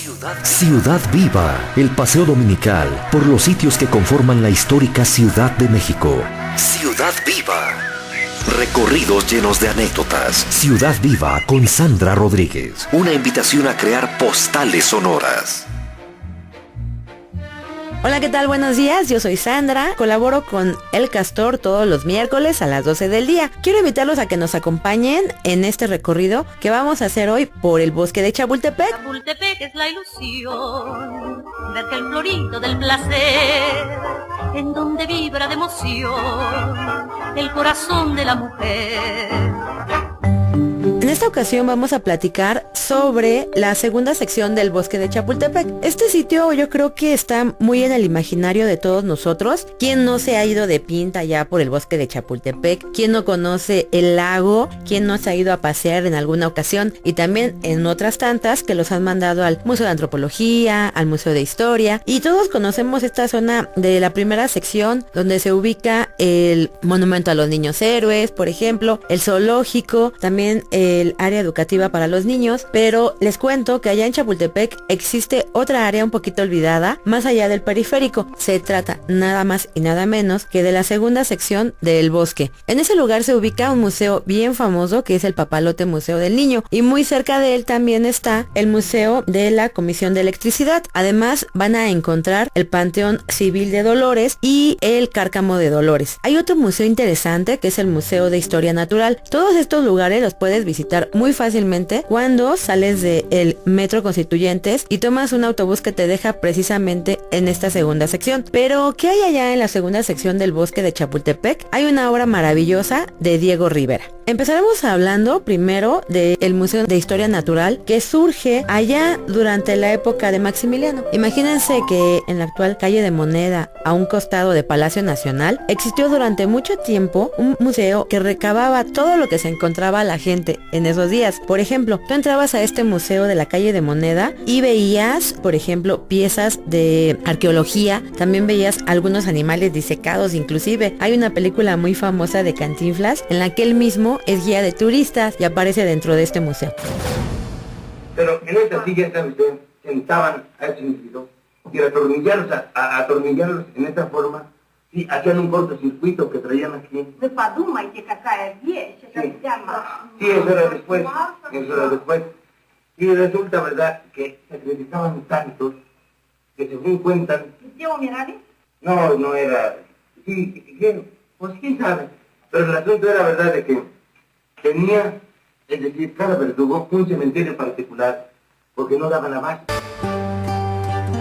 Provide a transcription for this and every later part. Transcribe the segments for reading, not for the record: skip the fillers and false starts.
Ciudad Viva, el paseo dominical por los sitios que conforman la histórica Ciudad de México. Ciudad Viva. Recorridos llenos de anécdotas. Ciudad Viva con Sandra Rodríguez. Una invitación a crear postales sonoras. Hola, ¿qué tal? Buenos días, yo soy Sandra, colaboro con El Castor todos los miércoles a las 12 del día. Quiero invitarlos a que nos acompañen en este recorrido que vamos a hacer hoy por el bosque de Chapultepec. Chapultepec es la ilusión, desde el florito del placer, en donde vibra de emoción el corazón de la mujer. En esta ocasión vamos a platicar sobre la segunda sección del bosque de Chapultepec. Este sitio yo creo que está muy en el imaginario de todos nosotros. ¿Quién no se ha ido de pinta ya por el bosque de Chapultepec? ¿Quién no conoce el lago? ¿Quién no se ha ido a pasear en alguna ocasión? Y también en otras tantas que los han mandado al Museo de Antropología, al Museo de Historia. Y todos conocemos esta zona de la primera sección donde se ubica el Monumento a los Niños Héroes, por ejemplo, el zoológico, también el área educativa para los niños, pero les cuento que allá en Chapultepec existe otra área un poquito olvidada, más allá del periférico. Se trata nada más y nada menos que de la segunda sección del bosque. En ese lugar se ubica un museo bien famoso que es el Papalote Museo del Niño, y muy cerca de él también está el Museo de la Comisión de Electricidad. Además van a encontrar el Panteón Civil de Dolores y el Cárcamo de Dolores. Hay otro museo interesante que es el Museo de Historia Natural. Todos estos lugares los puedes visitar muy fácilmente cuando sales del Metro Constituyentes y tomas un autobús que te deja precisamente en esta segunda sección. Pero ¿qué hay allá en la segunda sección del bosque de Chapultepec? Hay una obra maravillosa de Diego Rivera. Empezaremos hablando primero del Museo de Historia Natural, que surge allá durante la época de Maximiliano. Imagínense que en la actual calle de Moneda, a un costado de Palacio Nacional, existió durante mucho tiempo un museo que recababa todo lo que se encontraba la gente en esos días. Por ejemplo, tú entrabas a este museo de la calle de Moneda y veías, por ejemplo, piezas de arqueología, también veías algunos animales disecados, inclusive hay una película muy famosa de Cantinflas en la que él mismo es guía de turistas y aparece dentro de este museo. Pero en esta silla sentaban a ese individuo y atornillarlos en esta forma, y hacían un cortocircuito que traían aquí. Вы подумайте, какая вещь, это Sí. прямо... Sí, eso era después. Y resulta, ¿verdad?, que sacrificaban tantos que según cuentan... Где умирали? No era... Sí, pues quién sabe. Pero el asunto era, ¿verdad?, de que tenía, es decir, cada verdugo, un cementerio particular, porque no daban abasto.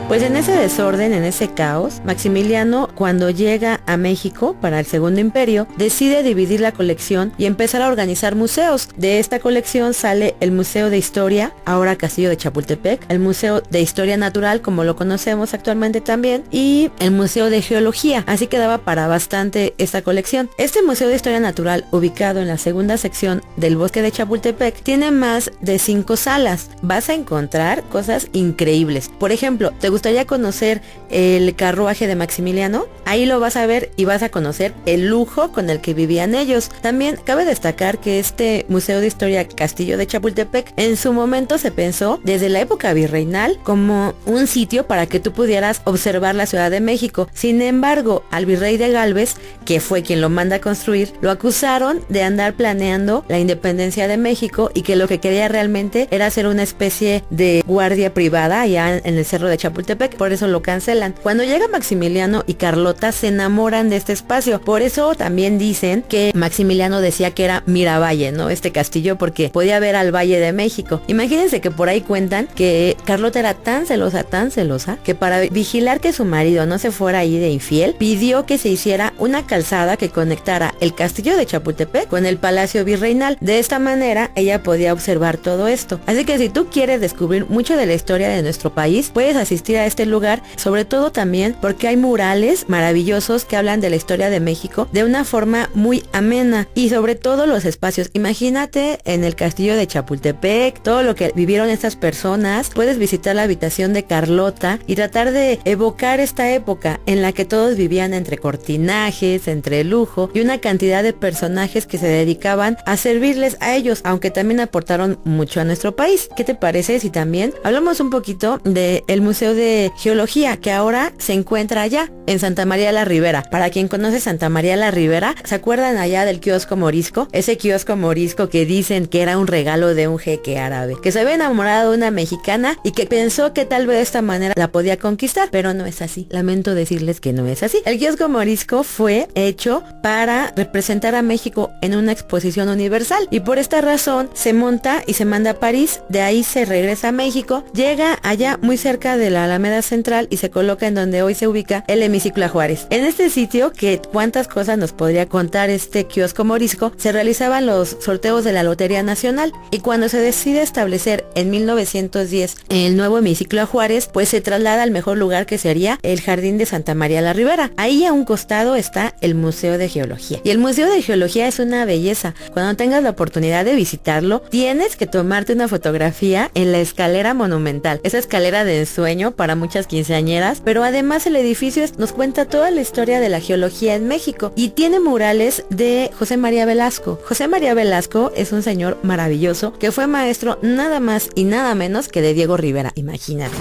Pues en ese desorden, en ese caos, Maximiliano, cuando llega a México para el Segundo Imperio, decide dividir la colección y empezar a organizar museos. De esta colección sale el Museo de Historia, ahora Castillo de Chapultepec, el Museo de Historia Natural, como lo conocemos actualmente también, y el Museo de Geología. Así que daba para bastante esta colección. Este Museo de Historia Natural, ubicado en la segunda sección del bosque de Chapultepec, tiene más de 5 salas. Vas a encontrar cosas increíbles. Por ejemplo, ¿te gustaría conocer el carruaje de Maximiliano? Ahí lo vas a ver y vas a conocer el lujo con el que vivían ellos. También cabe destacar que este Museo de Historia Castillo de Chapultepec en su momento se pensó desde la época virreinal como un sitio para que tú pudieras observar la Ciudad de México. Sin embargo, al virrey de Gálvez, que fue quien lo manda a construir, lo acusaron de andar planeando la independencia de México y que lo que quería realmente era hacer una especie de guardia privada allá en el cerro de Chapultepec. Por eso lo cancelan. Cuando llega Maximiliano y Carlota se enamoran de este espacio. Por eso también dicen que Maximiliano decía que era Miravalle, ¿no? Este castillo, porque podía ver al Valle de México. Imagínense que por ahí cuentan que Carlota era tan celosa, que para vigilar que su marido no se fuera ahí de infiel, pidió que se hiciera una calzada que conectara el castillo de Chapultepec con el Palacio Virreinal. De esta manera ella podía observar todo esto. Así que si tú quieres descubrir mucho de la historia de nuestro país, puedes asistir a este lugar, sobre todo también porque hay murales maravillosos que hablan de la historia de México de una forma muy amena, y sobre todo los espacios. Imagínate en el castillo de Chapultepec, todo lo que vivieron estas personas. Puedes visitar la habitación de Carlota y tratar de evocar esta época en la que todos vivían entre cortinajes, entre lujo y una cantidad de personajes que se dedicaban a servirles a ellos, aunque también aportaron mucho a nuestro país. ¿Qué te parece si también hablamos un poquito del Museo de Geología, que ahora se encuentra allá en Santa María la Ribera? Para quien conoce Santa María la Ribera, ¿se acuerdan allá del kiosco morisco? Ese kiosco morisco que dicen que era un regalo de un jeque árabe, que se había enamorado de una mexicana y que pensó que tal vez de esta manera la podía conquistar, pero no es así. Lamento decirles que no es así. El kiosco morisco fue hecho para representar a México en una exposición universal, y por esta razón se monta y se manda a París. De ahí se regresa a México, llega allá muy cerca de la Alameda Central y se coloca en donde hoy se ubica el Hemiciclo a Juárez. En este sitio, que cuántas cosas nos podría contar este kiosco morisco, se realizaban los sorteos de la Lotería Nacional, y cuando se decide establecer en 1910 el nuevo Hemiciclo a Juárez, pues se traslada al mejor lugar, que sería el Jardín de Santa María la Ribera. Ahí a un costado está el Museo de Geología, y el Museo de Geología es una belleza. Cuando tengas la oportunidad de visitarlo, tienes que tomarte una fotografía en la escalera monumental, esa escalera de ensueño para muchas quinceañeras, pero además el edificio nos cuenta toda la historia de la geología en México, y tiene murales de José María Velasco. José María Velasco es un señor maravilloso que fue maestro nada más y nada menos que de Diego Rivera, imagínate.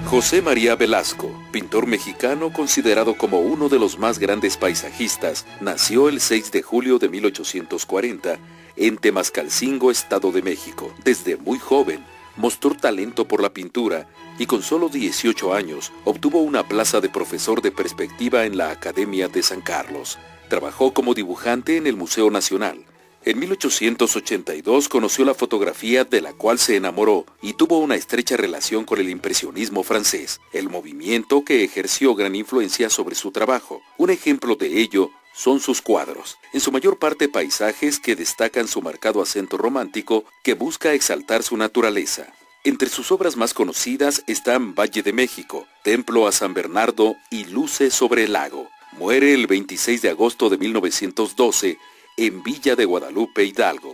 José María Velasco, pintor mexicano considerado como uno de los más grandes paisajistas, nació el 6 de julio de 1840 en Temascalcingo, Estado de México. Desde muy joven mostró talento por la pintura y con solo 18 años obtuvo una plaza de profesor de perspectiva en la Academia de San Carlos. Trabajó como dibujante en el Museo Nacional. En 1882 conoció la fotografía, de la cual se enamoró y tuvo una estrecha relación con el impresionismo francés, el movimiento que ejerció gran influencia sobre su trabajo. Un ejemplo de ello son sus cuadros, en su mayor parte paisajes que destacan su marcado acento romántico que busca exaltar su naturaleza. Entre sus obras más conocidas están Valle de México, Templo a San Bernardo y Luces sobre el lago. Muere el 26 de agosto de 1912 en Villa de Guadalupe, Hidalgo.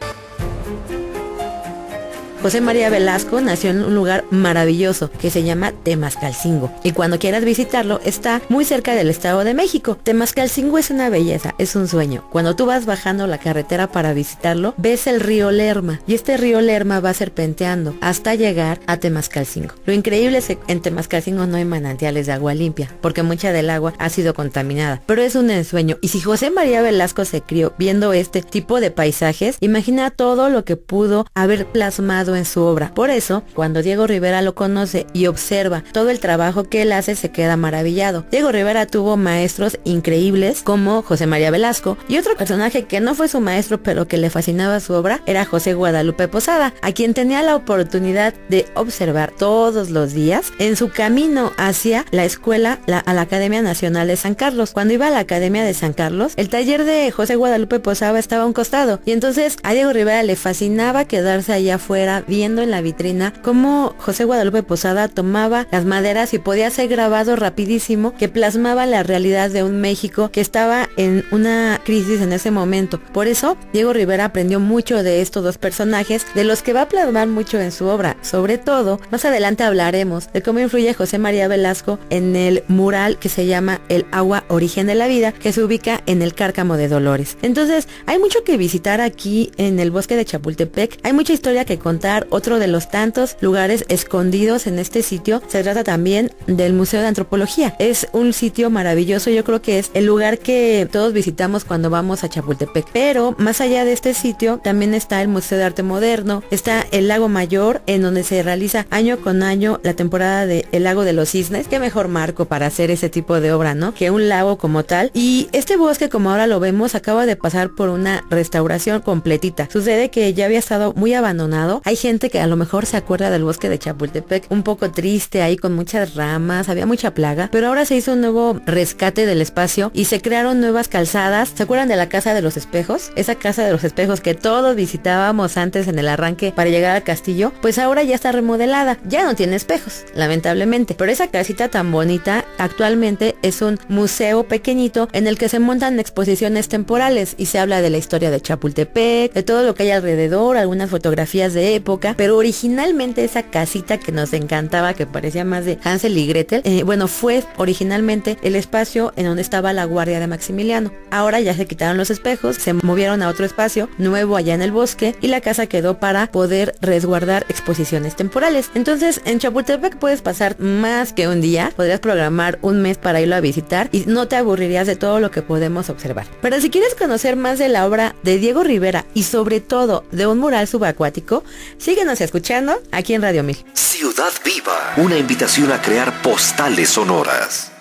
José María Velasco nació en un lugar maravilloso que se llama Temascalcingo, y cuando quieras visitarlo está muy cerca del Estado de México. Temascalcingo es una belleza, es un sueño. Cuando tú vas bajando la carretera para visitarlo, ves el río Lerma, y este río Lerma va serpenteando hasta llegar a Temascalcingo. Lo increíble es que en Temascalcingo no hay manantiales de agua limpia, porque mucha del agua ha sido contaminada, pero es un ensueño. Y si José María Velasco se crió viendo este tipo de paisajes, imagina todo lo que pudo haber plasmado en su obra. Por eso, cuando Diego Rivera lo conoce y observa todo el trabajo que él hace, se queda maravillado. Diego Rivera tuvo maestros increíbles como José María Velasco, y otro personaje que no fue su maestro pero que le fascinaba su obra era José Guadalupe Posada, a quien tenía la oportunidad de observar todos los días en su camino hacia la escuela, a la Academia Nacional de San Carlos. Cuando iba a la Academia de San Carlos, el taller de José Guadalupe Posada estaba a un costado, y entonces a Diego Rivera le fascinaba quedarse allá afuera viendo en la vitrina cómo José Guadalupe Posada tomaba las maderas y podía hacer grabados rapidísimo que plasmaban la realidad de un México que estaba en una crisis en ese momento. Por eso Diego Rivera aprendió mucho de estos dos personajes, de los que va a plasmar mucho en su obra. Sobre todo, más adelante hablaremos de cómo influye José María Velasco en el mural que se llama El agua, origen de la vida, que se ubica en el Cárcamo de Dolores. Entonces, hay mucho que visitar aquí en el bosque de Chapultepec, hay mucha historia que contar. Otro de los tantos lugares escondidos en este sitio se trata también del Museo de Antropología. Es un sitio maravilloso, yo creo que es el lugar que todos visitamos cuando vamos a Chapultepec. Pero más allá de este sitio también está el Museo de Arte Moderno, está el Lago Mayor, en donde se realiza año con año la temporada de El Lago de los Cisnes. Qué mejor marco para hacer ese tipo de obra, ¿no?, que un lago como tal. Y este bosque, como ahora lo vemos, acaba de pasar por una restauración completita. Sucede que ya había estado muy abandonado. Hay gente que a lo mejor se acuerda del bosque de Chapultepec un poco triste, ahí con muchas ramas, había mucha plaga, pero ahora se hizo un nuevo rescate del espacio y se crearon nuevas calzadas. ¿Se acuerdan de la Casa de los Espejos? Esa Casa de los Espejos que todos visitábamos antes en el arranque para llegar al castillo, pues ahora ya está remodelada, ya no tiene espejos, lamentablemente, pero esa casita tan bonita actualmente es un museo pequeñito en el que se montan exposiciones temporales y se habla de la historia de Chapultepec, de todo lo que hay alrededor, algunas fotografías de época, pero originalmente esa casita que nos encantaba, que parecía más de Hansel y Gretel, fue originalmente el espacio en donde estaba la guardia de Maximiliano. Ahora ya se quitaron los espejos, se movieron a otro espacio nuevo allá en el bosque y la casa quedó para poder resguardar exposiciones temporales. Entonces en Chapultepec puedes pasar más que un día, podrías programar un mes para irlo a visitar y no te aburrirías de todo lo que podemos observar. Pero si quieres conocer más de la obra de Diego Rivera y sobre todo de un mural subacuático, síguenos escuchando aquí en Radio 1000. Ciudad Viva, una invitación a crear postales sonoras.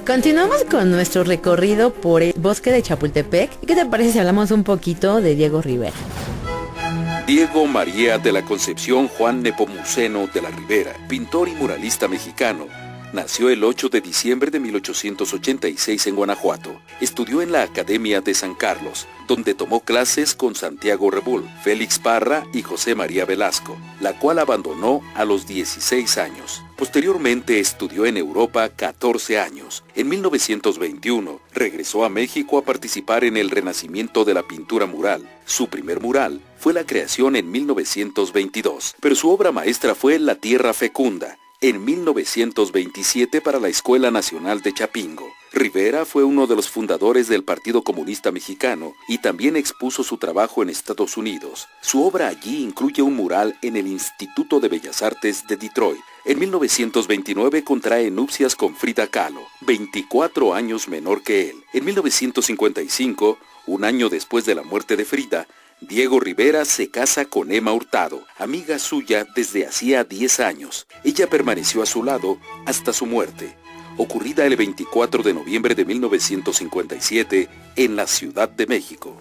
Continuamos con nuestro recorrido por el bosque de Chapultepec. ¿Y qué te parece si hablamos un poquito de Diego Rivera? Diego María de la Concepción Juan Nepomuceno de la Rivera, pintor y muralista mexicano. Nació el 8 de diciembre de 1886 en Guanajuato. Estudió en la Academia de San Carlos, donde tomó clases con Santiago Rebull, Félix Parra y José María Velasco, la cual abandonó a los 16 años. Posteriormente estudió en Europa 14 años. En 1921 regresó a México a participar en el renacimiento de la pintura mural. Su primer mural fue la creación en 1922, pero su obra maestra fue La Tierra Fecunda, en 1927 para la Escuela Nacional de Chapingo. Rivera fue uno de los fundadores del Partido Comunista Mexicano y también expuso su trabajo en Estados Unidos. Su obra allí incluye un mural en el Instituto de Bellas Artes de Detroit. En 1929 contrae nupcias con Frida Kahlo, 24 años menor que él. En 1955, un año después de la muerte de Frida, Diego Rivera se casa con Emma Hurtado, amiga suya desde hacía 10 años. Ella permaneció a su lado hasta su muerte, ocurrida el 24 de noviembre de 1957 en la Ciudad de México.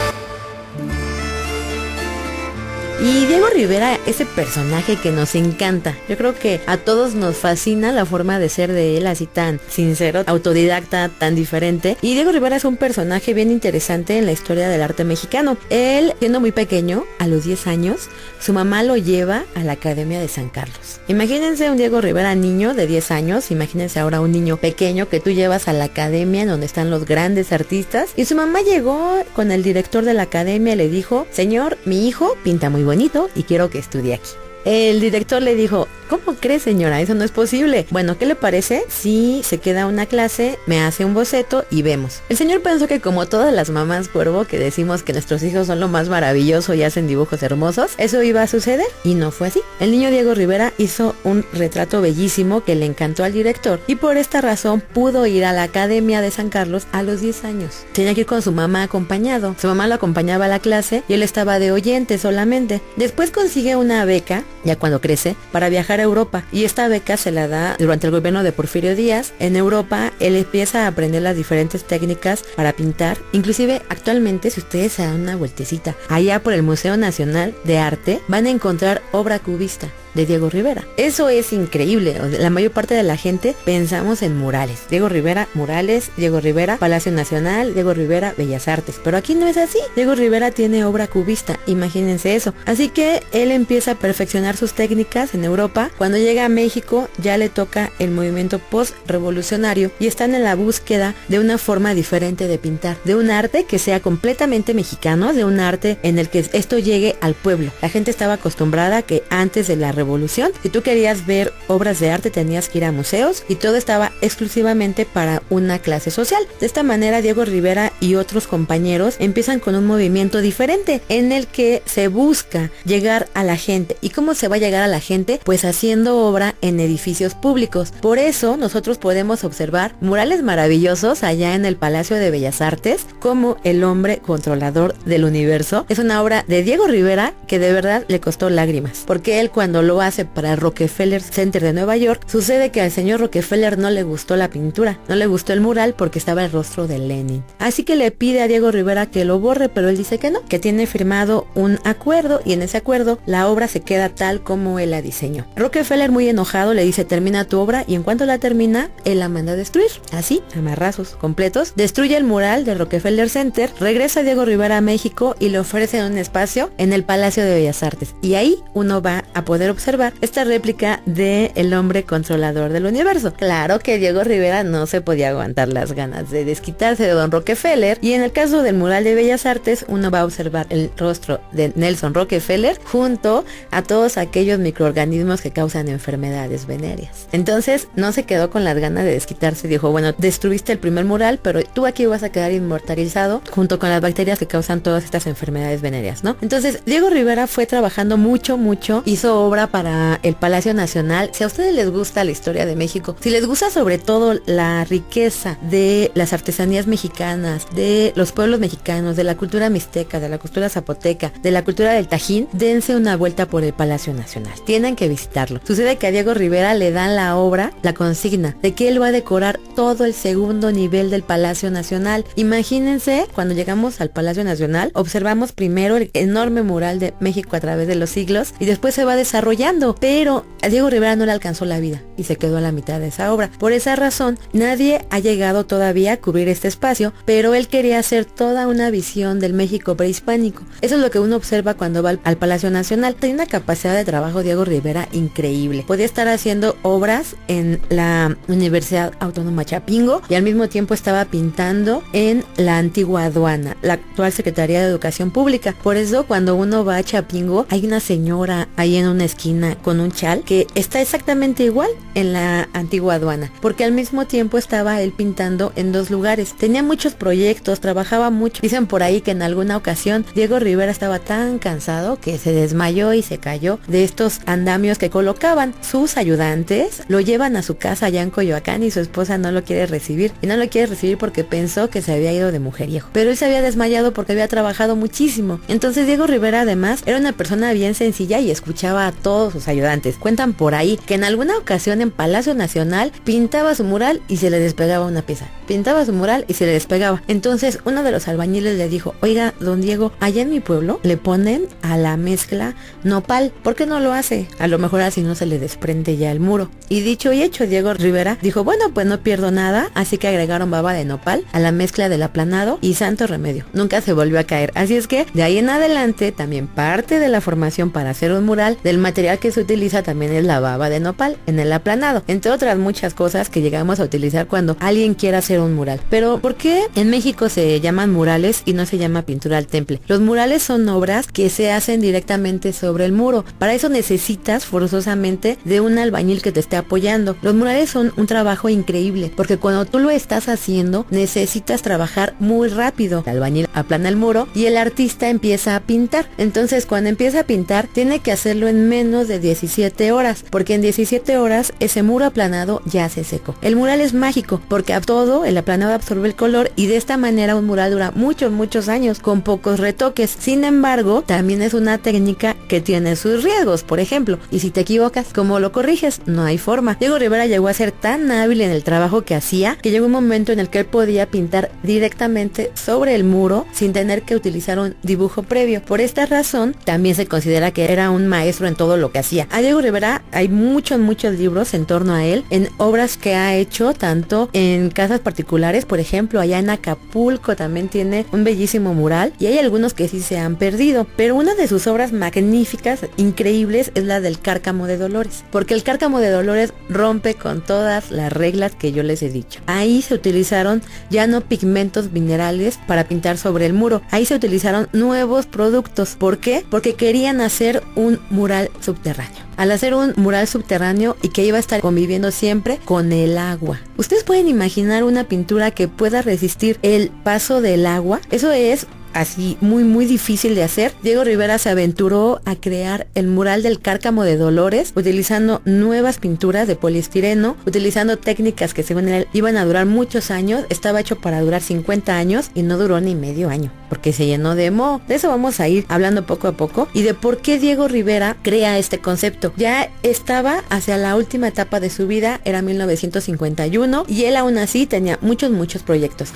Y Diego Rivera, ese personaje que nos encanta. Yo creo que a todos nos fascina la forma de ser de él, así tan sincero, autodidacta, tan diferente. Y Diego Rivera es un personaje bien interesante en la historia del arte mexicano. Él, siendo muy pequeño, a los 10 años, su mamá lo lleva a la Academia de San Carlos. Imagínense un Diego Rivera niño de 10 años, imagínense ahora un niño pequeño que tú llevas a la academia donde están los grandes artistas. Y su mamá llegó con el director de la academia y le dijo: señor, mi hijo pinta muy bonito y quiero que estudie aquí. El director le dijo: ¿cómo cree, señora? Eso no es posible. Bueno, ¿qué le parece si se queda una clase, me hace un boceto y vemos? El señor pensó que, como todas las mamás cuervo que decimos que nuestros hijos son lo más maravilloso y hacen dibujos hermosos, eso iba a suceder y no fue así. El niño Diego Rivera hizo un retrato bellísimo que le encantó al director y por esta razón pudo ir a la Academia de San Carlos a los 10 años. Tenía que ir con su mamá acompañado. Su mamá lo acompañaba a la clase y él estaba de oyente solamente. Después consigue una beca, ya cuando crece, para viajar a Europa, y esta beca se la da durante el gobierno de Porfirio Díaz. En Europa él empieza a aprender las diferentes técnicas para pintar. Inclusive actualmente, si ustedes se dan una vueltecita allá por el Museo Nacional de Arte, van a encontrar obra cubista de Diego Rivera. Eso es increíble. La mayor parte de la gente pensamos en murales. Diego Rivera, murales. Diego Rivera, Palacio Nacional. Diego Rivera, Bellas Artes. Pero aquí no es así. Diego Rivera tiene obra cubista. Imagínense eso. Así que él empieza a perfeccionar sus técnicas en Europa. Cuando llega a México ya le toca el movimiento post-revolucionario y están en la búsqueda de una forma diferente de pintar. De un arte que sea completamente mexicano. De un arte en el que esto llegue al pueblo. La gente estaba acostumbrada a que antes de la revolución, si tú querías ver obras de arte tenías que ir a museos y todo estaba exclusivamente para una clase social. De esta manera Diego Rivera y otros compañeros empiezan con un movimiento diferente en el que se busca llegar a la gente. ¿Y cómo se va a llegar a la gente? Pues haciendo obra en edificios públicos. Por eso nosotros podemos observar murales maravillosos allá en el Palacio de Bellas Artes, como El hombre controlador del universo. Es una obra de Diego Rivera que de verdad le costó lágrimas, porque él, cuando lo lo hace para el Rockefeller Center de Nueva York, sucede que al señor Rockefeller no le gustó la pintura, no le gustó el mural porque estaba el rostro de Lenin. Así que le pide a Diego Rivera que lo borre, pero él dice que no, que tiene firmado un acuerdo y en ese acuerdo la obra se queda tal como él la diseñó. Rockefeller, muy enojado, le dice: termina tu obra, y en cuanto la termina, él la manda a destruir. Así, a marrazos completos, destruye el mural del Rockefeller Center, regresa Diego Rivera a México y le ofrece un espacio en el Palacio de Bellas Artes. Y ahí uno va a poder observar esta réplica de El hombre controlador del universo. Claro que Diego Rivera no se podía aguantar las ganas de desquitarse de don Rockefeller, y en el caso del mural de Bellas Artes uno va a observar el rostro de Nelson Rockefeller junto a todos aquellos microorganismos que causan enfermedades venéreas. Entonces no se quedó con las ganas de desquitarse, dijo: bueno, destruiste el primer mural, pero tú aquí vas a quedar inmortalizado junto con las bacterias que causan todas estas enfermedades venéreas, ¿no? Entonces Diego Rivera fue trabajando mucho, hizo obra para el Palacio Nacional. Si a ustedes les gusta la historia de México, si les gusta sobre todo la riqueza de las artesanías mexicanas, de los pueblos mexicanos, de la cultura mixteca, de la cultura zapoteca, de la cultura del Tajín, dense una vuelta por el Palacio Nacional. Tienen que visitarlo. Sucede que a Diego Rivera le dan la obra, la consigna, de que él va a decorar todo el segundo nivel del Palacio Nacional. Imagínense, cuando llegamos al Palacio Nacional, observamos primero el enorme mural de México a través de los siglos y después se va desarrollando, pero a Diego Rivera no le alcanzó la vida y se quedó a la mitad de esa obra. Por esa razón, nadie ha llegado todavía a cubrir este espacio, pero él quería hacer toda una visión del México prehispánico. Eso es lo que uno observa cuando va al Palacio Nacional. Tiene una capacidad de trabajo Diego Rivera increíble. Podía estar haciendo obras en la Universidad Autónoma Chapingo y al mismo tiempo estaba pintando en la antigua aduana, la actual Secretaría de Educación Pública. Por eso cuando uno va a Chapingo hay una señora ahí en una esquina con un chal que está exactamente igual en la antigua aduana, porque al mismo tiempo estaba él pintando en dos lugares. Tenía muchos proyectos, trabajaba mucho. Dicen por ahí que en alguna ocasión Diego Rivera estaba tan cansado que se desmayó y se cayó de estos andamios que colocaban. Sus ayudantes lo llevan a su casa allá en Coyoacán y su esposa no lo quiere recibir. Y no lo quiere recibir porque pensó que se había ido de mujeriego. Pero él se había desmayado porque había trabajado muchísimo. Entonces Diego Rivera además era una persona bien sencilla y escuchaba a todos sus ayudantes. Cuentan por ahí que en alguna ocasión en Palacio Nacional pintaba su mural y se le despegaba una pieza. Pintaba su mural y se le despegaba. Entonces uno de los albañiles le dijo: oiga, don Diego, allá en mi pueblo le ponen a la mezcla nopal, ¿por qué no lo hace? A lo mejor así no se le desprende ya el muro. Y dicho y hecho, Diego Rivera dijo: bueno, pues no pierdo nada. Así que agregaron baba de nopal a la mezcla del aplanado y santo remedio, nunca se volvió a caer. Así es que de ahí en adelante también parte de la formación para hacer un mural, del material que se utiliza también es la baba de nopal en el aplanado, entre otras muchas cosas que llegamos a utilizar cuando alguien quiere hacer un mural. Pero ¿por qué en México se llaman murales y no se llama pintura al temple? Los murales son obras que se hacen directamente sobre el muro. Para eso necesitas forzosamente de un albañil que te esté apoyando. Los murales son un trabajo increíble porque cuando tú lo estás haciendo necesitas trabajar muy rápido. El albañil aplana el muro y el artista empieza a pintar. Entonces cuando empieza a pintar tiene que hacerlo en menos de 17 horas, porque en 17 horas ese muro aplanado ya se secó. El mural es mágico porque a todo el aplanado absorbe el color y de esta manera un mural dura muchos años con pocos retoques. Sin embargo, también es una técnica que tiene sus riesgos, por ejemplo, y si te equivocas, ¿cómo lo corriges? No hay forma. Diego Rivera llegó a ser tan hábil en el trabajo que hacía que llegó un momento en el que él podía pintar directamente sobre el muro sin tener que utilizar un dibujo previo. Por esta razón, también se considera que era un maestro en todo lo que hacía. A Diego Rivera hay muchos libros en torno a él, en obras que ha hecho tanto en casas particulares, por ejemplo, allá en Acapulco también tiene un bellísimo mural y hay algunos que sí se han perdido, pero una de sus obras magníficas, increíbles, es la del Cárcamo de Dolores, porque el Cárcamo de Dolores rompe con todas las reglas que yo les he dicho. Ahí se utilizaron ya no pigmentos minerales para pintar sobre el muro, ahí se utilizaron nuevos productos. ¿Por qué? Porque querían hacer un mural subterráneo. Al hacer un mural subterráneo y que iba a estar conviviendo siempre con el agua. ¿Ustedes pueden imaginar una pintura que pueda resistir el paso del agua? Eso es así muy difícil de hacer, Diego Rivera se aventuró a crear el mural del Cárcamo de Dolores, utilizando nuevas pinturas de poliestireno, utilizando técnicas que según él iban a durar muchos años. Estaba hecho para durar 50 años y no duró ni medio año, porque se llenó de moho. De eso vamos a ir hablando poco a poco y de por qué Diego Rivera crea este concepto. Ya estaba hacia la última etapa de su vida, era 1951, y él aún así tenía muchos proyectos.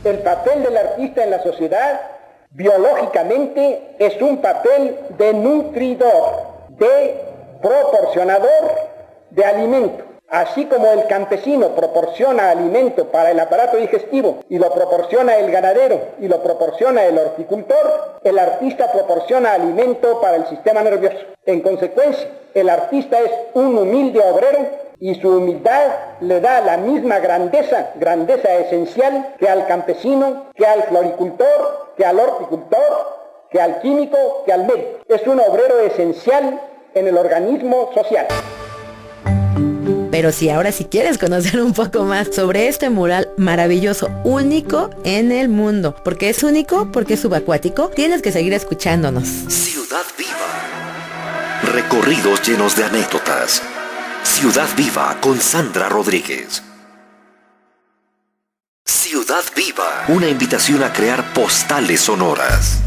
El papel del artista en la sociedad, biológicamente, es un papel de nutridor, de proporcionador de alimento. Así como el campesino proporciona alimento para el aparato digestivo y lo proporciona el ganadero y lo proporciona el horticultor, el artista proporciona alimento para el sistema nervioso. En consecuencia, el artista es un humilde obrero y su humildad le da la misma grandeza esencial que al campesino, que al floricultor, que al horticultor, que al químico, que al médico. Es un obrero esencial en el organismo social. Pero si ahora si quieres conocer un poco más sobre este mural maravilloso, único en el mundo, porque es único, porque es subacuático, tienes que seguir escuchándonos. Ciudad Viva. Recorridos llenos de anécdotas. Ciudad Viva con Sandra Rodríguez. Ciudad Viva. Una invitación a crear postales sonoras.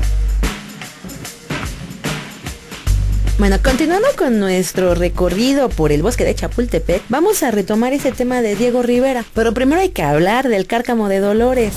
Bueno, continuando con nuestro recorrido por el bosque de Chapultepec, vamos a retomar ese tema de Diego Rivera, pero primero hay que hablar del Cárcamo de Dolores.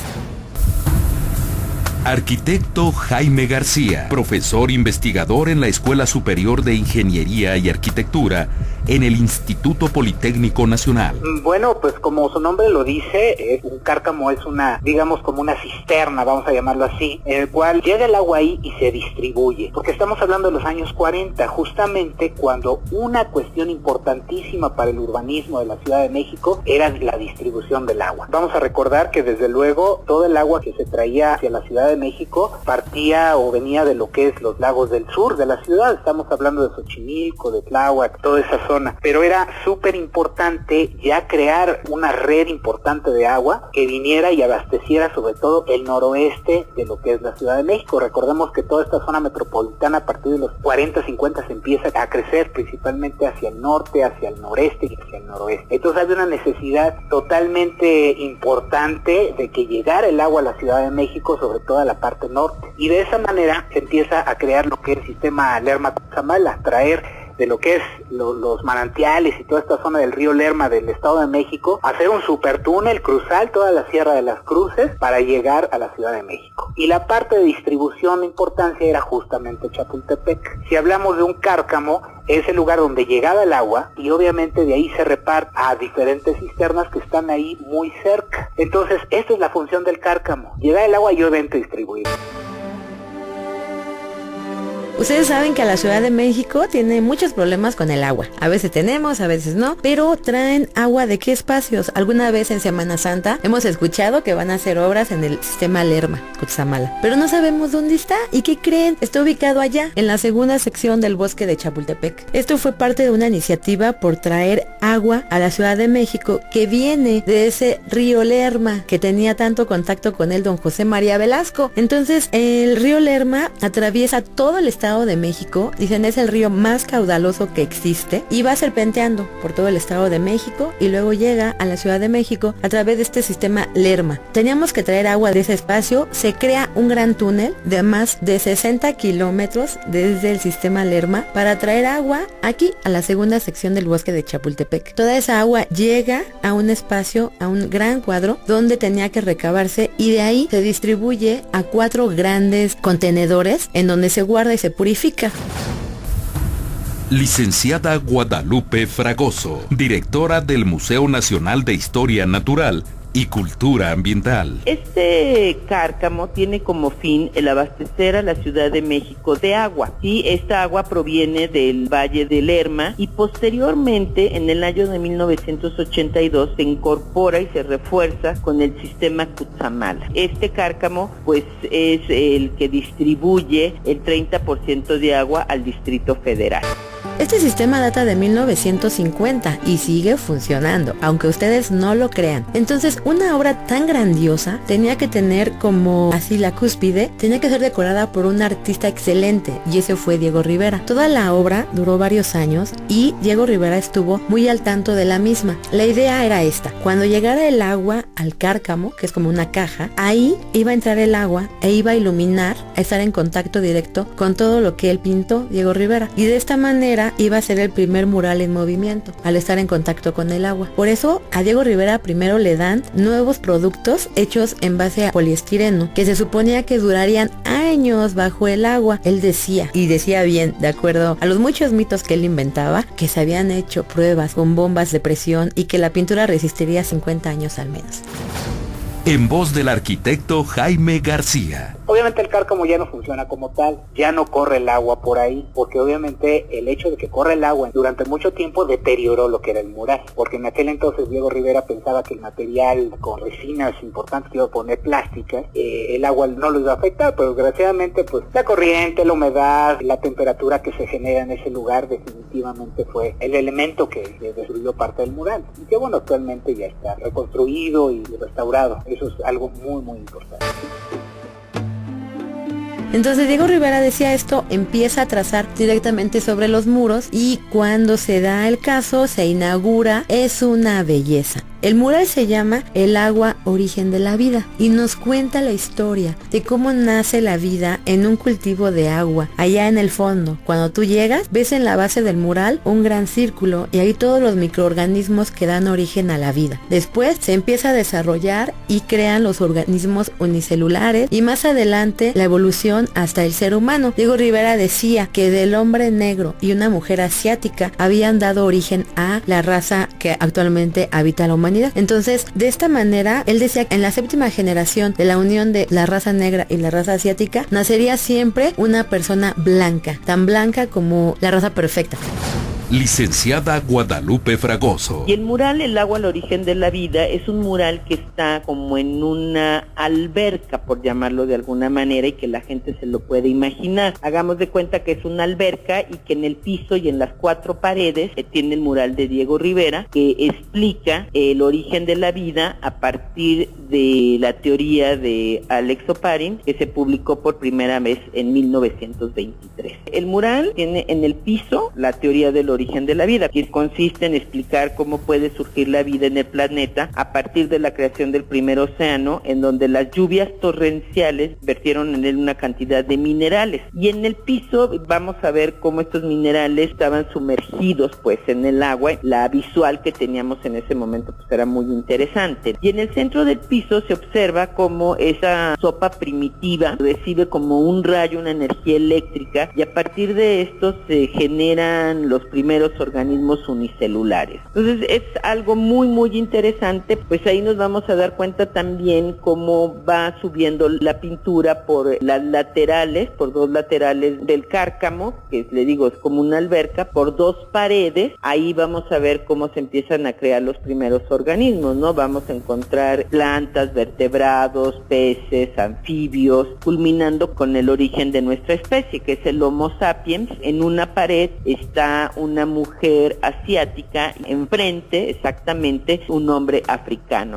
Arquitecto Jaime García, profesor investigador en la Escuela Superior de Ingeniería y Arquitectura en el Instituto Politécnico Nacional. Bueno, pues como su nombre lo dice, un cárcamo es una, digamos como una cisterna, vamos a llamarlo así, en el cual llega el agua ahí y se distribuye, porque estamos hablando de los años 40, justamente cuando una cuestión importantísima para el urbanismo de la Ciudad de México era la distribución del agua. Vamos a recordar que desde luego todo el agua que se traía hacia la Ciudad de México partía o venía de lo que es los lagos del sur de la ciudad. Estamos hablando de Xochimilco, de Tláhuac, toda esa zona, pero era súper importante ya crear una red importante de agua que viniera y abasteciera sobre todo el noroeste de lo que es la Ciudad de México. Recordemos que toda esta zona metropolitana a partir de los 40, 50 se empieza a crecer principalmente hacia el norte, hacia el noreste y hacia el noroeste. Entonces había una necesidad totalmente importante de que llegara el agua a la Ciudad de México, sobre todo a la parte norte, y de esa manera se empieza a crear lo que es el sistema Lerma-Cutzamala, traer de lo que es los manantiales y toda esta zona del río Lerma del Estado de México, hacer un supertúnel, cruzar toda la Sierra de las Cruces para llegar a la Ciudad de México. Y la parte de distribución de importancia era justamente Chapultepec. Si hablamos de un cárcamo, es el lugar donde llegaba el agua y obviamente de ahí se reparte a diferentes cisternas que están ahí muy cerca. Entonces, esta es la función del cárcamo, llegar el agua y obviamente distribuir. Ustedes saben que la Ciudad de México tiene muchos problemas con el agua. A veces tenemos, a veces no, pero traen agua ¿de qué espacios? Alguna vez en Semana Santa hemos escuchado que van a hacer obras en el sistema Lerma-Cutzamala, pero no sabemos dónde está. ¿Y qué creen? Está ubicado allá, en la segunda sección del bosque de Chapultepec. Esto fue parte de una iniciativa por traer agua a la Ciudad de México que viene de ese río Lerma que tenía tanto contacto con él don José María Velasco. Entonces, el río Lerma atraviesa todo el estado de México, dicen es el río más caudaloso que existe y va serpenteando por todo el Estado de México y luego llega a la Ciudad de México a través de este sistema Lerma. Teníamos que traer agua de ese espacio, se crea un gran túnel de más de 60 kilómetros desde el sistema Lerma para traer agua aquí a la segunda sección del bosque de Chapultepec. Toda esa agua llega a un espacio, a un gran cuadro donde tenía que recabarse y de ahí se distribuye a 4 grandes contenedores en donde se guarda y se purifica. Licenciada Guadalupe Fragoso, directora del Museo Nacional de Historia Natural y Cultura Ambiental. Este cárcamo tiene como fin el abastecer a la Ciudad de México de agua. Sí, esta agua proviene del Valle de Lerma y posteriormente, en el año de 1982, se incorpora y se refuerza con el sistema Cutzamala. Este cárcamo, pues, es el que distribuye el 30% de agua al Distrito Federal. Este sistema data de 1950 y sigue funcionando, aunque ustedes no lo crean. Entonces, una obra tan grandiosa tenía que tener como así la cúspide, tenía que ser decorada por un artista excelente, y ese fue Diego Rivera. Toda la obra duró varios años y Diego Rivera estuvo muy al tanto de la misma. La idea era esta: cuando llegara el agua al Cárcamo, que es como una caja, ahí iba a entrar el agua e iba a iluminar, a estar en contacto directo con todo lo que él pintó, Diego Rivera, y de esta manera iba a ser el primer mural en movimiento, al estar en contacto con el agua. Por eso a Diego Rivera primero le dan nuevos productos hechos en base a poliestireno, que se suponía que durarían años bajo el agua. Él decía, y decía bien, de acuerdo a los muchos mitos que él inventaba, que se habían hecho pruebas con bombas de presión y que la pintura resistiría 50 años al menos. En voz del arquitecto Jaime García. Obviamente el Cárcamo ya no funciona como tal, ya no corre el agua por ahí, porque obviamente el hecho de que corre el agua durante mucho tiempo deterioró lo que era el mural, porque en aquel entonces Diego Rivera pensaba que el material con resinas importantes que iba a poner plásticas, el agua no lo iba a afectar, pero desgraciadamente pues la corriente, la humedad, la temperatura que se genera en ese lugar definitivamente fue el elemento que destruyó parte del mural, y que bueno, actualmente ya está reconstruido y restaurado. Eso es algo muy muy importante. Entonces Diego Rivera decía esto, empieza a trazar directamente sobre los muros y cuando se da el caso, se inaugura, es una belleza. El mural se llama El agua, origen de la vida y nos cuenta la historia de cómo nace la vida en un cultivo de agua, allá en el fondo. Cuando tú llegas, ves en la base del mural un gran círculo y ahí todos los microorganismos que dan origen a la vida. Después se empieza a desarrollar y crean los organismos unicelulares y más adelante la evolución hasta el ser humano. Diego Rivera decía que del hombre negro y una mujer asiática habían dado origen a la raza que actualmente habita la humanidad. Entonces, de esta manera, él decía que en la 7ª generación de la unión de la raza negra y la raza asiática, nacería siempre una persona blanca, tan blanca como la raza perfecta. Licenciada Guadalupe Fragoso. Y el mural El agua, el origen de la vida es un mural que está como en una alberca, por llamarlo de alguna manera, y que la gente se lo puede imaginar. Hagamos de cuenta que es una alberca y que en el piso y en las 4 paredes tiene el mural de Diego Rivera, que explica el origen de la vida a partir de la teoría de Alex Oparin, que se publicó por primera vez en 1923. El mural tiene en el piso la teoría del origen de la vida, que consiste en explicar cómo puede surgir la vida en el planeta a partir de la creación del primer océano, en donde las lluvias torrenciales vertieron en él una cantidad de minerales. Y en el piso vamos a ver cómo estos minerales estaban sumergidos pues en el agua. La visual que teníamos en ese momento pues era muy interesante. Y en el centro del piso se observa cómo esa sopa primitiva recibe como un rayo, una energía eléctrica, y a partir de esto se generan los primeros organismos unicelulares. Entonces es algo muy muy interesante, pues ahí nos vamos a dar cuenta también cómo va subiendo la pintura por las laterales, por 2 laterales del Cárcamo, que le digo es como una alberca, por 2 paredes. Ahí vamos a ver cómo se empiezan a crear los primeros organismos, ¿no? Vamos a encontrar plantas, vertebrados, peces, anfibios, culminando con el origen de nuestra especie, que es el Homo sapiens. En una pared está una mujer asiática, enfrente exactamente un hombre africano.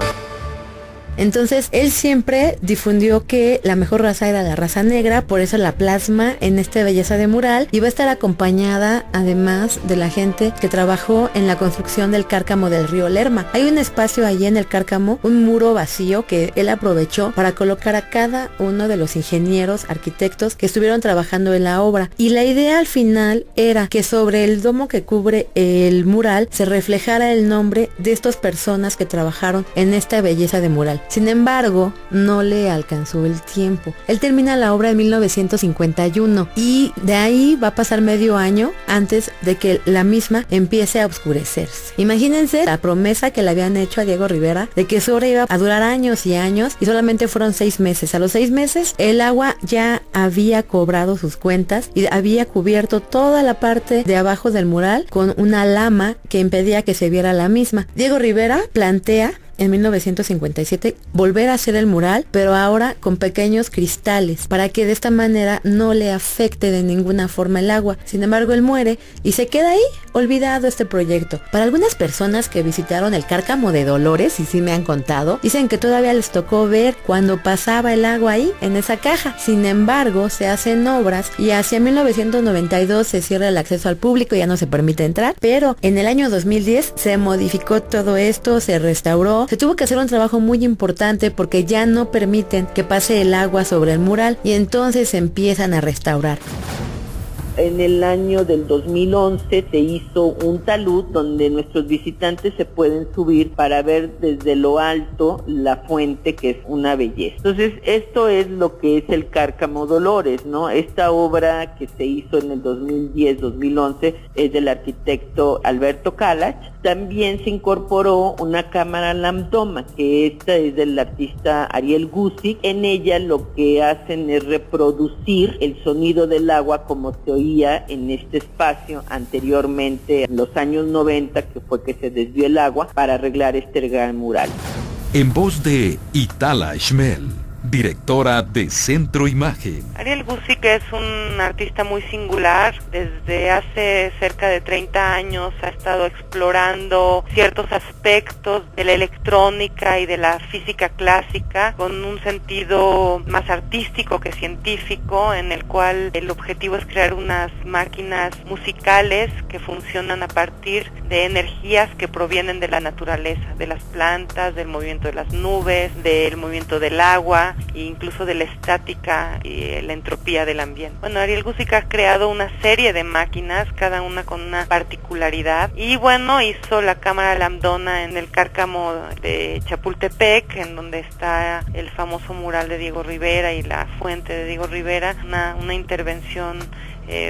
Entonces él siempre difundió que la mejor raza era la raza negra, por eso la plasma en esta belleza de mural y va a estar acompañada además de la gente que trabajó en la construcción del Cárcamo del río Lerma. Hay un espacio allí en el Cárcamo, un muro vacío que él aprovechó para colocar a cada uno de los ingenieros, arquitectos que estuvieron trabajando en la obra, y la idea al final era que sobre el domo que cubre el mural se reflejara el nombre de estas personas que trabajaron en esta belleza de mural. Sin embargo, no le alcanzó el tiempo. Él termina la obra en 1951 y de ahí va a pasar medio año antes de que la misma empiece a oscurecerse. Imagínense la promesa que le habían hecho a Diego Rivera de que su obra iba a durar años y años, y solamente fueron 6 meses. A los 6 meses el agua ya había cobrado sus cuentas y había cubierto toda la parte de abajo del mural con una lama que impedía que se viera la misma. Diego Rivera plantea en 1957 volver a hacer el mural, pero ahora con pequeños cristales, para que de esta manera no le afecte de ninguna forma el agua. Sin embargo, él muere y se queda ahí, olvidado este proyecto. Para algunas personas que visitaron el Cárcamo de Dolores, y sí me han contado, dicen que todavía les tocó ver cuando pasaba el agua ahí, en esa caja. Sin embargo, se hacen obras y hacia 1992 se cierra el acceso al público, ya no se permite entrar, pero en el año 2010 se modificó todo esto, se restauró, se tuvo que hacer un trabajo muy importante porque ya no permiten que pase el agua sobre el mural y entonces se empiezan a restaurar. En el año del 2011 se hizo un talud donde nuestros visitantes se pueden subir para ver desde lo alto la fuente, que es una belleza. Entonces, esto es lo que es el Cárcamo Dolores, ¿no? Esta obra que se hizo en el 2010-2011 es del arquitecto Alberto Kalach. También se incorporó una cámara lambdoma, que esta es del artista Ariel Guzik. En ella lo que hacen es reproducir el sonido del agua como se oía en este espacio anteriormente, en los años 90, que fue que se desvió el agua para arreglar este gran mural. En voz de Itala Schmel, directora de Centro Imagen. Ariel Guzik es un artista muy singular. Desde hace cerca de 30 años ha estado explorando ciertos aspectos de la electrónica y de la física clásica con un sentido más artístico que científico, en el cual el objetivo es crear unas máquinas musicales que funcionan a partir de energías que provienen de la naturaleza, de las plantas, del movimiento de las nubes, del movimiento del agua, e incluso de la estática y la entropía del ambiente. Bueno, Ariel Guzik ha creado una serie de máquinas, cada una con una particularidad, y bueno, hizo la cámara lambdona en el Cárcamo de Chapultepec, en donde está el famoso mural de Diego Rivera y la fuente de Diego Rivera, una intervención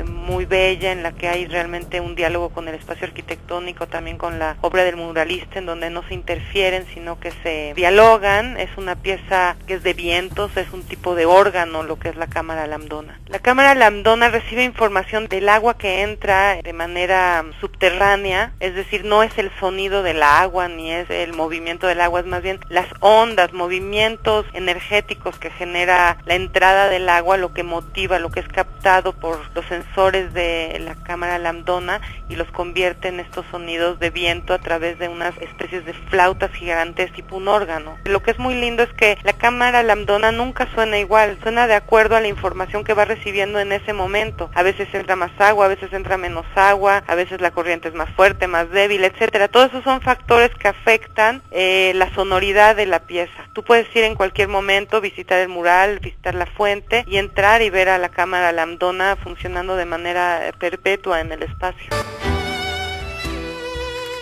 muy bella, en la que hay realmente un diálogo con el espacio arquitectónico, también con la obra del muralista, en donde no se interfieren, sino que se dialogan. Es una pieza que es de vientos, es un tipo de órgano lo que es la cámara lambdona. La cámara lambdona recibe información del agua que entra de manera subterránea, es decir, no es el sonido del agua ni es el movimiento del agua, es más bien las ondas, movimientos energéticos que genera la entrada del agua, lo que motiva, lo que es captado por los sensores de la cámara lambdona y los convierte en estos sonidos de viento a través de unas especies de flautas gigantes tipo un órgano. Lo que es muy lindo es que la cámara lambdona nunca suena igual, suena de acuerdo a la información que va recibiendo en ese momento. A veces entra más agua, a veces entra menos agua, a veces la corriente es más fuerte, más débil, etcétera. Todos esos son factores que afectan la sonoridad de la pieza. Tú puedes ir en cualquier momento, visitar el mural, visitar la fuente y entrar y ver a la cámara lambdona funcionando de manera perpetua en el espacio.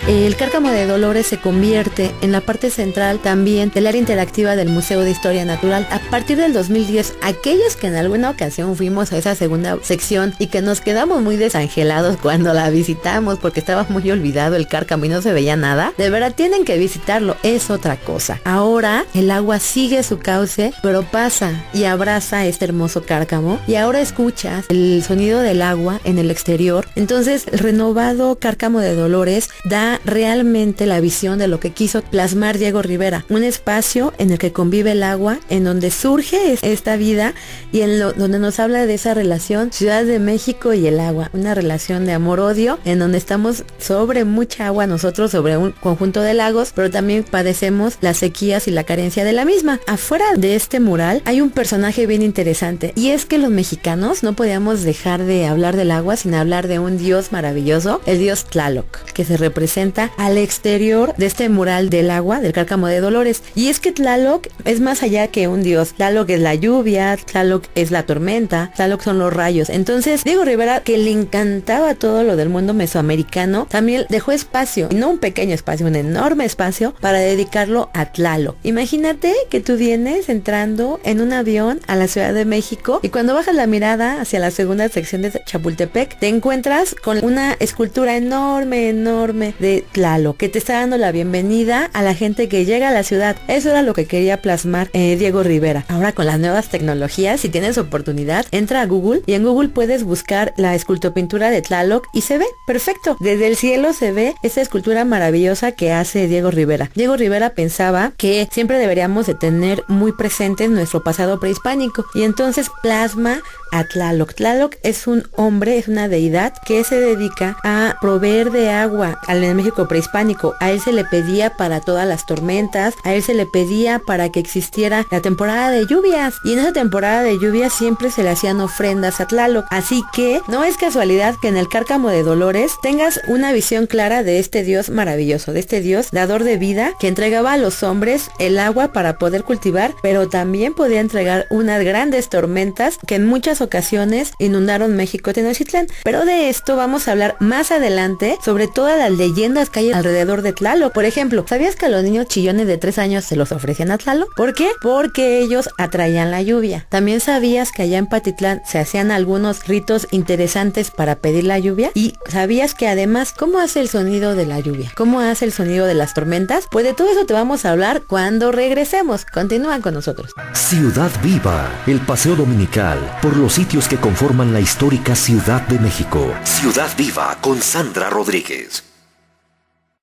El Cárcamo de Dolores se convierte en la parte central también del área interactiva del Museo de Historia Natural. A partir del 2010, aquellos que en alguna ocasión fuimos a esa segunda sección y que nos quedamos muy desangelados cuando la visitamos porque estaba muy olvidado el Cárcamo y no se veía nada, de verdad tienen que visitarlo, es otra cosa. Ahora el agua sigue su cauce, pero pasa y abraza este hermoso Cárcamo y ahora escuchas el sonido del agua en el exterior. Entonces el renovado Cárcamo de Dolores da realmente la visión de lo que quiso plasmar Diego Rivera, un espacio en el que convive el agua, en donde surge esta vida y donde nos habla de esa relación Ciudad de México y el agua, una relación de amor-odio en donde estamos sobre mucha agua nosotros, sobre un conjunto de lagos, pero también padecemos las sequías y la carencia de la misma. Afuera de este mural hay un personaje bien interesante y es que los mexicanos no podíamos dejar de hablar del agua sin hablar de un dios maravilloso, el dios Tlaloc, que se representa al exterior de este mural del agua del Cárcamo de Dolores. Y es que Tlaloc es más allá que un dios. Tlaloc es la lluvia, Tlaloc es la tormenta, Tlaloc son los rayos. Entonces Diego Rivera, que le encantaba todo lo del mundo mesoamericano, también dejó espacio, y no un pequeño espacio, un enorme espacio para dedicarlo a Tlaloc. Imagínate que tú vienes entrando en un avión a la Ciudad de México y cuando bajas la mirada hacia la segunda sección de Chapultepec te encuentras con una escultura enorme de de Tlaloc, que te está dando la bienvenida a la gente que llega a la ciudad. Eso era lo que quería plasmar Diego Rivera. Ahora con las nuevas tecnologías, si tienes oportunidad, entra a Google y en Google puedes buscar la escultopintura de Tlaloc y se ve perfecto. Desde el cielo se ve esa escultura maravillosa que hace Diego Rivera. Diego Rivera pensaba que siempre deberíamos de tener muy presente nuestro pasado prehispánico y entonces plasma a Tlaloc. Tlaloc es un hombre, es una deidad que se dedica a proveer de agua al México prehispánico. A él se le pedía para todas las tormentas, a él se le pedía para que existiera la temporada de lluvias y en esa temporada de lluvias siempre se le hacían ofrendas a Tlaloc. Así que no es casualidad que en el Cárcamo de Dolores tengas una visión clara de este dios maravilloso, de este dios dador de vida que entregaba a los hombres el agua para poder cultivar, pero también podía entregar unas grandes tormentas que en muchas ocasiones inundaron México Tenochtitlán. Pero de esto vamos a hablar más adelante, sobre todas las leyendas que hay alrededor de Tlaloc. Por ejemplo, ¿sabías que a los niños chillones de 3 años se los ofrecían a Tlaloc? ¿Por qué? Porque ellos atraían la lluvia. ¿También sabías que allá en Patitlán se hacían algunos ritos interesantes para pedir la lluvia? ¿Y sabías que además, cómo hace el sonido de la lluvia? ¿Cómo hace el sonido de las tormentas? Pues de todo eso te vamos a hablar cuando regresemos. Continúan con nosotros. Ciudad Viva, el paseo dominical por los sitios que conforman la histórica Ciudad de México. Ciudad Viva con Sandra Rodríguez.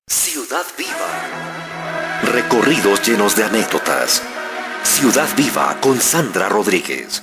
Ciudad Viva. Recorridos llenos de anécdotas. Ciudad Viva con Sandra Rodríguez.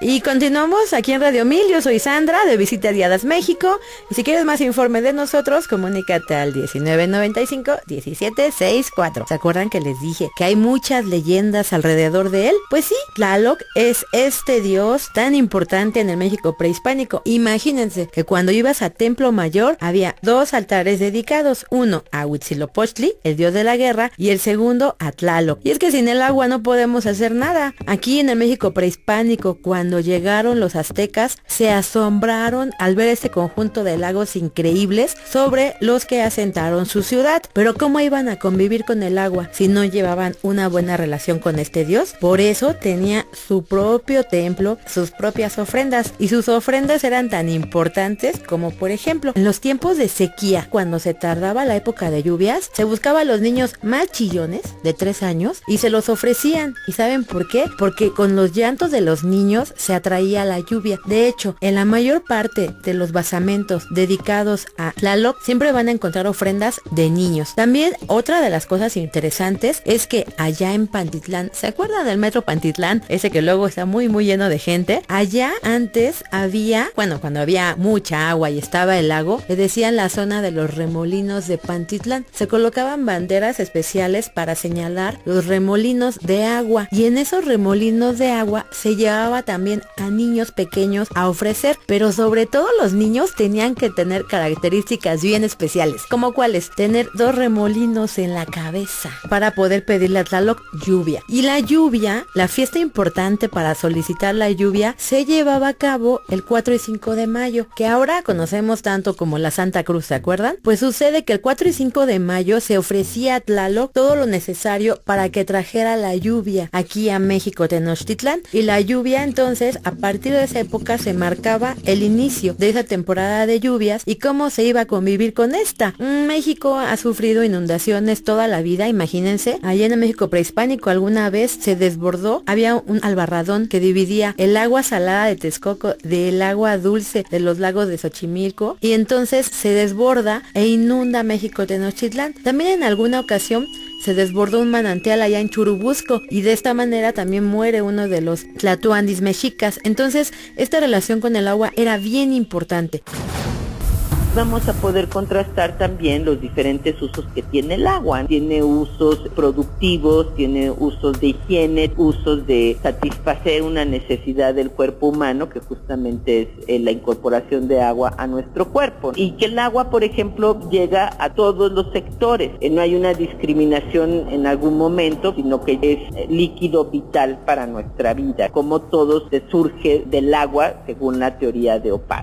Y continuamos aquí en Radio 1000, yo soy Sandra, de Visita Guiadas México, y si quieres más informe de nosotros, comunícate al 1995-1764. ¿Se acuerdan que les dije que hay muchas leyendas alrededor de él? Pues sí, Tlaloc es este dios tan importante en el México prehispánico. Imagínense que cuando ibas a Templo Mayor, había 2 altares dedicados, uno a Huitzilopochtli, el dios de la guerra, y el segundo a Tlaloc. Y es que sin el agua no podemos hacer nada. Aquí en el México prehispánico, cuando llegaron los aztecas, se asombraron al ver este conjunto de lagos increíbles sobre los que asentaron su ciudad. Pero ¿cómo iban a convivir con el agua si no llevaban una buena relación con este dios? Por eso tenía su propio templo, sus propias ofrendas, y sus ofrendas eran tan importantes como, por ejemplo, en los tiempos de sequía, cuando se tardaba la época de lluvias, se buscaba a los niños más chillones de 3 años y se los ofrecían. ¿Y saben por qué? Porque con los llantos de los niños se atraía la lluvia. De hecho, en la mayor parte de los basamentos dedicados a Tlaloc siempre van a encontrar ofrendas de niños. También otra de las cosas interesantes es que allá en Pantitlán, ¿se acuerdan del metro Pantitlán? Ese que luego está muy lleno de gente. Allá antes había, bueno, cuando había mucha agua y estaba el lago, le decían la zona de los remolinos de Pantitlán. Se colocaban banderas especiales para señalar los remolinos de agua, y en esos remolinos de agua se llevaba también a niños pequeños a ofrecer, pero sobre todo los niños tenían que tener características bien especiales, como cuáles: tener 2 remolinos en la cabeza para poder pedirle a Tlaloc lluvia. Y la lluvia, la fiesta importante para solicitar la lluvia, se llevaba a cabo el 4 y 5 de mayo, que ahora conocemos tanto como la Santa Cruz, ¿se acuerdan? Pues sucede que el 4 y 5 de mayo se ofrecía a Tlaloc todo lo necesario para que trajera la lluvia aquí a México Tenochtitlán, y la lluvia entonces a partir de esa época se marcaba el inicio de esa temporada de lluvias y cómo se iba a convivir con esta. México ha sufrido inundaciones toda la vida, imagínense. Allá en el México prehispánico alguna vez se desbordó, había un albarradón que dividía el agua salada de Texcoco del agua dulce de los lagos de Xochimilco, y entonces se desborda e inunda México Tenochtitlán. También en alguna ocasión se desbordó un manantial allá en Churubusco, y de esta manera también muere uno de los tlatoandis mexicas. Entonces, esta relación con el agua era bien importante. Vamos a poder contrastar también los diferentes usos que tiene el agua. Tiene usos productivos, tiene usos de higiene, usos de satisfacer una necesidad del cuerpo humano, que justamente es la incorporación de agua a nuestro cuerpo. Y que el agua, por ejemplo, llega a todos los sectores. No hay una discriminación en algún momento, sino que es líquido vital para nuestra vida. Como todo se surge del agua, según la teoría de Opar.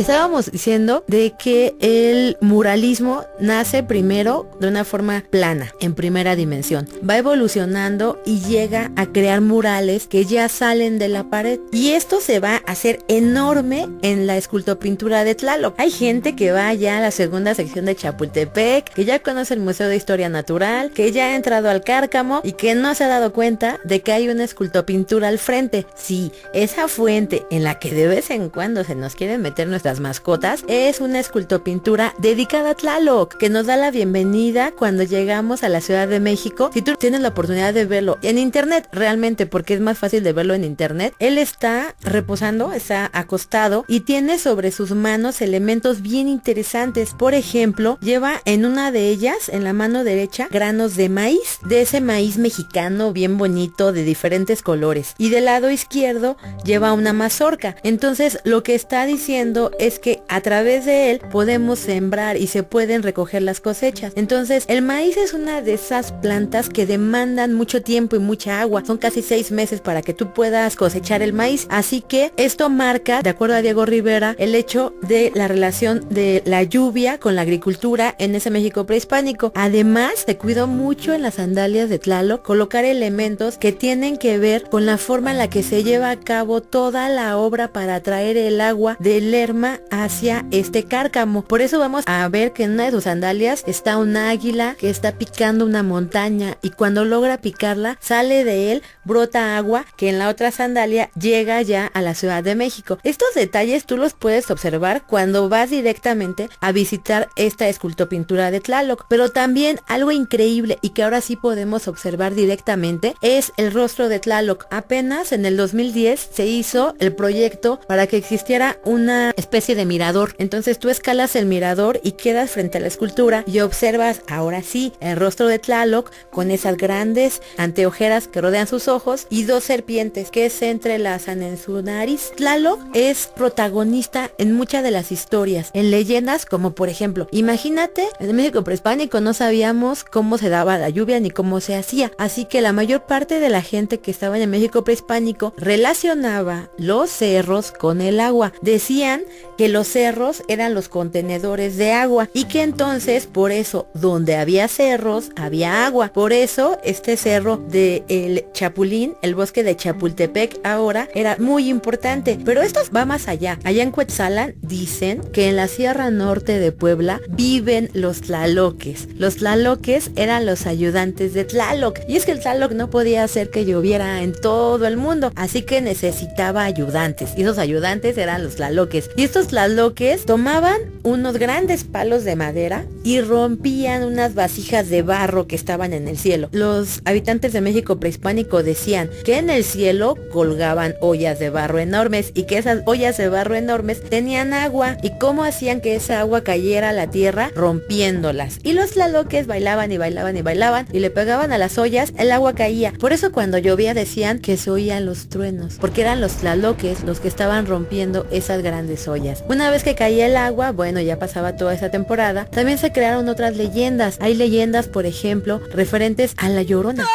estábamos diciendo de que el muralismo nace primero de una forma plana, en primera dimensión. Va evolucionando y llega a crear murales que ya salen de la pared. Y esto se va a hacer enorme en la escultopintura de Tlaloc. Hay gente que va ya a la segunda sección de Chapultepec, que ya conoce el Museo de Historia Natural, que ya ha entrado al Cárcamo y que no se ha dado cuenta de que hay una escultopintura al frente. Sí, esa fuente en la que de vez en cuando se nos quieren meter nuestras mascotas es una escultopintura dedicada a Tlaloc, que nos da la bienvenida cuando llegamos a la Ciudad de México. Si tú tienes la oportunidad de verlo en internet, realmente, porque es más fácil de verlo en internet, él está reposando, está acostado y tiene sobre sus manos elementos bien interesantes. Por ejemplo, lleva en una de ellas, en la mano derecha, granos de maíz, de ese maíz mexicano bien bonito de diferentes colores, y del lado izquierdo lleva una mazorca. Entonces lo que está diciendo es que a través de él podemos sembrar y se pueden recoger las cosechas. Entonces el maíz es una de esas plantas que demandan mucho tiempo y mucha agua. Son casi 6 meses para que tú puedas cosechar el maíz, así que esto marca, de acuerdo a Diego Rivera, el hecho de la relación de la lluvia con la agricultura en ese México prehispánico. Además, se cuidó mucho en las sandalias de Tlaloc colocar elementos que tienen que ver con la forma en la que se lleva a cabo toda la obra para traer el agua del Lerma hacia este Cárcamo. Por eso vamos a ver que en una de sus sandalias está un águila que está picando una montaña, y cuando logra picarla, sale de él, brota agua que en la otra sandalia llega ya a la Ciudad de México. Estos detalles tú los puedes observar cuando vas directamente a visitar esta escultopintura de Tlaloc. Pero también algo increíble y que ahora sí podemos observar directamente es el rostro de Tlaloc. Apenas en el 2010 se hizo el proyecto para que existiera una especie de mirador. Entonces tú escalas el mirador y quedas frente a la escultura y observas ahora sí el rostro de Tlaloc con esas grandes anteojeras que rodean sus ojos y 2 serpientes que se entrelazan en su nariz. Tlaloc es protagonista en muchas de las historias, en leyendas como por ejemplo, imagínate, en México prehispánico no sabíamos cómo se daba la lluvia ni cómo se hacía, así que la mayor parte de la gente que estaba en el México prehispánico relacionaba los cerros con el agua. Decían que los cerros eran los contenedores de agua y que entonces por eso donde había cerros había agua. Por eso este cerro de el Chapulín, el bosque de Chapultepec ahora era muy importante. Pero esto va más allá. Allá en Cuetzalan dicen que en la Sierra Norte de Puebla viven los tlaloques. Los tlaloques eran los ayudantes de Tlaloc. Y es que el Tlaloc no podía hacer que lloviera en todo el mundo, así que necesitaba ayudantes. Y esos ayudantes eran los tlaloques. Y estos tlaloques tomaban unos grandes palos de madera y rompían unas vasijas de barro que estaban en el cielo. Los habitantes de México prehispánico decían que en el cielo colgaban ollas de barro enormes y que esas ollas de barro enormes tenían agua. ¿Y cómo hacían que esa agua cayera a la tierra? Rompiéndolas. Y los tlaloques bailaban y bailaban y bailaban y le pegaban a las ollas, el agua caía. Por eso cuando llovía decían que se oían los truenos, porque eran los tlaloques los que estaban rompiendo esas grandes ollas. Una vez que caía el agua, bueno, ya pasaba toda esa temporada, también se crearon otras leyendas. Hay leyendas, por ejemplo, referentes a la Llorona.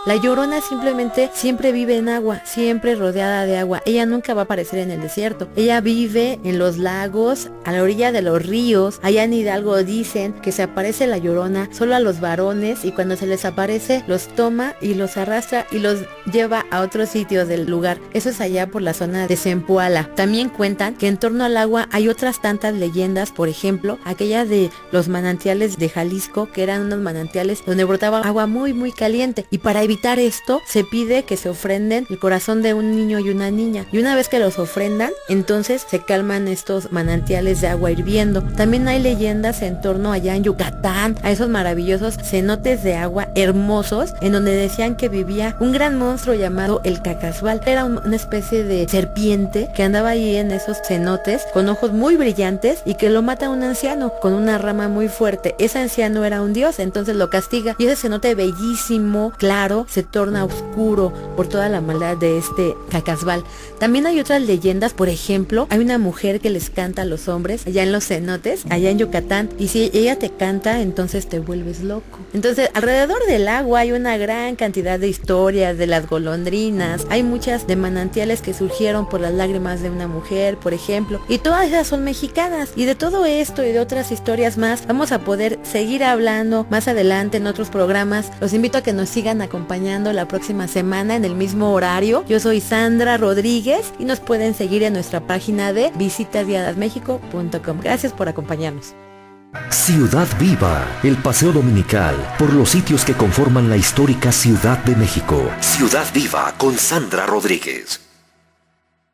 La Llorona simplemente siempre vive en agua, siempre rodeada de agua. Ella nunca va a aparecer en el desierto. Ella vive en los lagos, a la orilla de los ríos. Allá en Hidalgo dicen que se aparece la Llorona solo a los varones y cuando se les aparece los toma y los arrastra y los lleva a otros sitios del lugar. Eso es allá por la zona de Zempoala. También cuentan que en torno al agua hay otras tantas leyendas, por ejemplo, aquella de los manantiales de Jalisco, que eran unos manantiales donde brotaba agua muy muy caliente, y para evitar esto se pide que se ofrenden el corazón de un niño y una niña, y una vez que los ofrendan, entonces se calman estos manantiales de agua hirviendo. También hay leyendas en torno allá en Yucatán a esos maravillosos cenotes de agua hermosos, en donde decían que vivía un gran monstruo llamado el Cacasbal. Era una especie de serpiente que andaba ahí en esos cenotes con ojos muy brillantes y que lo mata un anciano con una rama muy fuerte. Ese anciano era un dios, entonces lo castiga, y ese cenote bellísimo, claro, cielo se torna oscuro por toda la maldad de este Cacasbal. También hay otras leyendas, por ejemplo, hay una mujer que les canta a los hombres allá en los cenotes, allá en Yucatán, y si ella te canta, entonces te vuelves loco. Entonces, alrededor del agua hay una gran cantidad de historias de las golondrinas, hay muchas de manantiales que surgieron por las lágrimas de una mujer, por ejemplo, y todas esas son mexicanas. Y de todo esto y de otras historias más vamos a poder seguir hablando más adelante en otros programas. Los invito a que nos sigan acompañando la próxima semana en el mismo horario. Yo soy Sandra Rodríguez y nos pueden seguir en nuestra página de visitasguiadasmexico.com. Gracias por acompañarnos. Ciudad Viva, el paseo dominical por los sitios que conforman la histórica Ciudad de México. Ciudad Viva con Sandra Rodríguez.